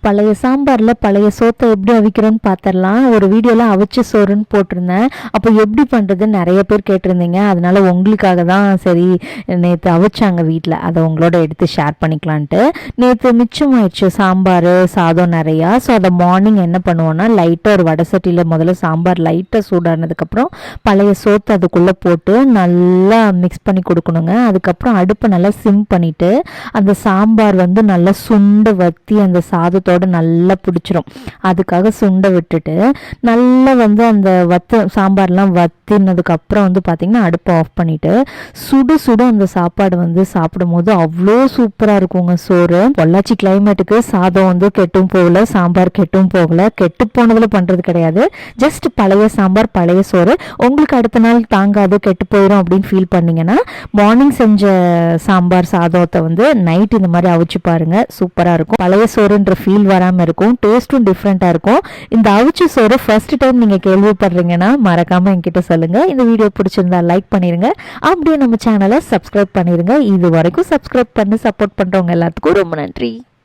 பழைய சாம்பாரில் பழைய சோத்தை எப்படி அவிக்கிறோன்னு பார்த்துடலாம். ஒரு வீடியோவில் அவிச்ச சோறுன்னு போட்டிருந்தேன். அப்போ எப்படி பண்ணுறதுன்னு நிறைய பேர் கேட்டிருந்தீங்க. அதனால உங்களுக்காக தான் சரி நேற்று அவிச்சாங்க வீட்டில், அதை உங்களோட எடுத்து ஷேர் பண்ணிக்கலான்ட்டு. நேற்று மிச்சமாயிடுச்சு சாம்பார் சாதம் நிறையா. ஸோ அதை மார்னிங் என்ன பண்ணுவோன்னா, லைட்டாக ஒரு வடை சட்டியில் முதல்ல சாம்பார் லைட்டாக சூடானதுக்கப்புறம் பழைய சோத்தை அதுக்குள்ளே போட்டு நல்லா மிக்ஸ் பண்ணி கொடுக்கணுங்க. அதுக்கப்புறம் அடுப்பை நல்லா சிம் பண்ணிவிட்டு அந்த சாம்பார் வந்து நல்லா சுண்டை வற்றி அந்த சாதத்தோட நல்லா பிடிச்சிரும். அதுக்காக சுண்டை விட்டுட்டு நல்லா வந்து அந்த சாம்பார்லாம் வத்தினதுக்கு அப்புறம் வந்து பார்த்திங்கன்னா அடுப்பை ஆஃப் பண்ணிட்டு சுடு சுடு அந்த சாப்பாடு வந்து சாப்பிடும் போது அவ்வளோ சூப்பராக இருக்குங்க சோறு. பொள்ளாச்சி கிளைமேட்டுக்கு சாதம் வந்து கெட்டும் போகல, சாம்பார் கெட்டும் போகல. கெட்டு போனதில் பண்ணுறது கிடையாது, ஜஸ்ட் பழைய சாம்பார் பழைய சோறு. உங்களுக்கு அடுத்த நாள் தாங்காது கெட்டு போயிடும் அப்படின்னு ஃபீல் பண்ணிங்கன்னா மார்னிங் செஞ்ச சாம்பார் சாதத்தை வந்து நைட் இந்த மாதிரி அவிச்சு பாருங்க, சூப்பராக இருக்கும். பழைய சோறுன்ற ஃபீல் வராமல் இருக்கும், டேஸ்ட்டும் டிஃப்ரெண்ட்டாக இருக்கும். இந்த அவிச்ச சோறு ஃபர்ஸ்ட் டைம் நீங்கள் கேள்விப்படுறீங்கன்னா மறக்காமல் என்கிட்ட சொல்லுங்கள். இந்த வீடியோ பிடிச்சிருந்தா லைக் பண்ணிடுங்க, அப்படியே நம்ம சேனலை சப்ஸ்கிரைப் பண்ணிடுங்க. இது வரைக்கும் சப்ஸ்கிரைப் பண்ணி சப்போர்ட் பண்ணுறவங்க எல்லாத்துக்கும் ரொம்ப நன்றி.